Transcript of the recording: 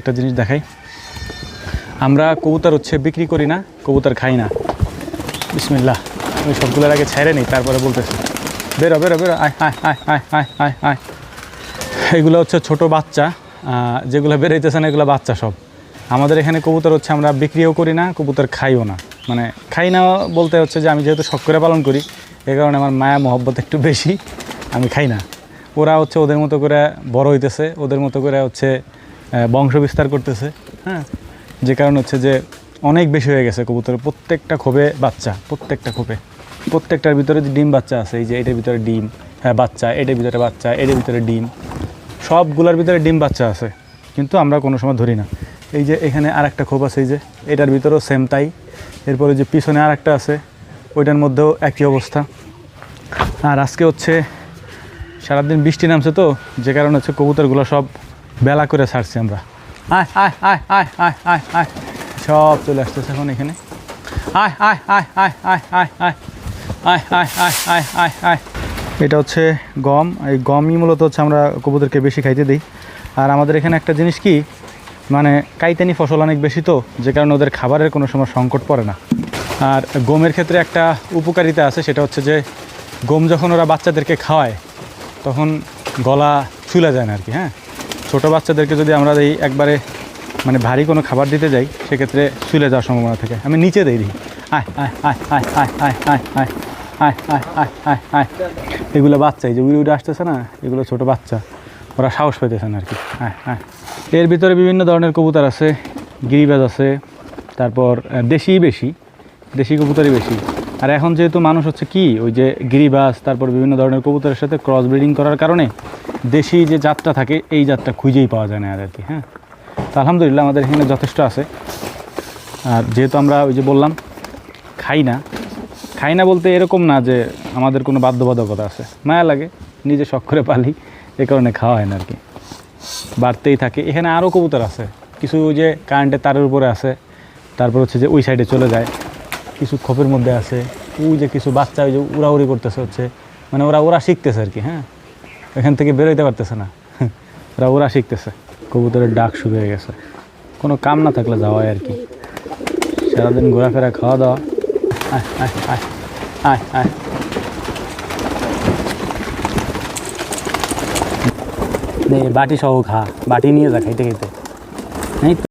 একটা জিনিস দেখাই, আমরা কবুতর হচ্ছে বিক্রি করি না, কবুতর খাই না। বিসমিল্লাহ, আমি সবগুলোর আগে ছেড়ে নিই, তারপরে বলতেছি। বেরো বেরো বেরো, আয় আয় আয় আয় আয় আয় আয়। এগুলো হচ্ছে ছোটো বাচ্চা, যেগুলো বেরোইতেছে না এগুলো বাচ্চা সব। আমাদের এখানে কবুতর হচ্ছে আমরা বিক্রিও করি না, কবুতর খাইও না। মানে খাই না বলতে হচ্ছে যে আমি যেহেতু শখ করে পালন করি, এ কারণে আমার মায়া মহব্বত একটু বেশি, আমি খাই না। ওরা হচ্ছে ওদের মতো করে বড় হইতেছে, ওদের মতো করে হচ্ছে বংশ বিস্তার করতেছে। হ্যাঁ, যে কারণ হচ্ছে যে অনেক বেশি হয়ে গেছে কবুতরের, প্রত্যেকটা খোপে বাচ্চা, প্রত্যেকটা খোপে, প্রত্যেকটার ভিতরে ডিম বাচ্চা আছে। এই যে এটার ভিতরে ডিম, হ্যাঁ বাচ্চা, এটার ভিতরে বাচ্চা, এটার ভিতরে ডিম, সবগুলোর ভিতরে ডিম বাচ্চা আছে, কিন্তু আমরা কোনো সময় ধরি না। এই যে এখানে আর একটা খোপ আছে, এই যে এটার ভিতরেও সেম তাই। এরপরে যে পিছনে আর একটা আছে, ওইটার মধ্যেও একই অবস্থা। আর আজকে হচ্ছে সারাদিন বৃষ্টি নামছে তো, যে কারণে হচ্ছে কবুতরগুলো সব বেলা করে ছাড়ছি আমরা। আয় আয় আয় আয় আয় আয় আয়, সব চলে আসতেছে এখন এখানে। আয় আয় আয় আয় আয় আয় আয় আয় আয় আয় আয় আয় আয়। এটা হচ্ছে গম, এই গমই মূলত হচ্ছে আমরা কবুতরকে বেশি খাইতে দিই। আর আমাদের এখানে একটা জিনিস কি, মানে কাইতানি ফসল অনেক বেশি তো, যে কারণে ওদের খাবারের কোনো সময় সংকট পড়ে না। আর গমের ক্ষেত্রে একটা উপকারিতা আছে, সেটা হচ্ছে যে গম যখন ওরা বাচ্চাদেরকে খাওয়ায় তখন গলা চুলে যায় না আর কি। হ্যাঁ, ছোটো বাচ্চাদেরকে যদি আমরা এই একবারে মানে ভারী কোনো খাবার দিতে যাই, সেক্ষেত্রে চুলে যাওয়ার সম্ভাবনা থাকে। আমি নিচে দিই। আয় আয় আয় আয় আয় আয় আয় আয় আয় আয় আয় আয় আয়। এগুলো বাচ্চা, এই যে উড়ে উড়ে আসতেছে না, এগুলো ছোটো বাচ্চা, ওরা সাহস পেতেছে না আর কি। হ্যাঁ হ্যাঁ, এর ভিতরে বিভিন্ন ধরনের কবুতর আছে, গিরিবাজ আছে, তারপর দেশি কবুতরই বেশি। আর এখন যেহেতু মানুষ হচ্ছে কি ওই যে গিরিবাজ, তারপর বিভিন্ন ধরনের কবুতরের সাথে ক্রস ব্রিডিং করার কারণে দেশি যে জাতটা থাকে এই জাতটা খুঁজেই পাওয়া যায় না আর কি। হ্যাঁ, তো আলহামদুলিল্লাহ আমাদের এখানে যথেষ্ট আছে। আর যেহেতু আমরা ওই যে বললাম খাই না বলতে এরকম না যে আমাদের কোনো বাধ্যবাধকতা আছে, মায়া লাগে, নিজে শখ করে পালি, এ কারণে খাওয়া হয় না আর কি, বাড়তেই থাকে। এখানে আরও কবুতর আছে, কিছু ওই যে কারেন্টের তারের উপরে আছে, তারপর হচ্ছে যে ওই সাইডে চলে যায়, কিছু খোপের মধ্যে আছে, ওই যে কিছু বাচ্চা ওই যে উড়াউড়ি করতেছে, হচ্ছে মানে ওরা শিখতেছে আর কি। হ্যাঁ, এখান থেকে বেরোইতে পারতেছে না, ওরা শিখতেছে। কবুতরের ডাক শুরু হয়ে গেছে, কোনো কাম না থাকলে যাওয়া হয় আর কি, সারাদিন ঘোরাফেরা, খাওয়া দাওয়া। আয় আয় আয় আয় আয়, বাটি সহ খা, বাটি নিয়ে যা খাইতে খাইতে।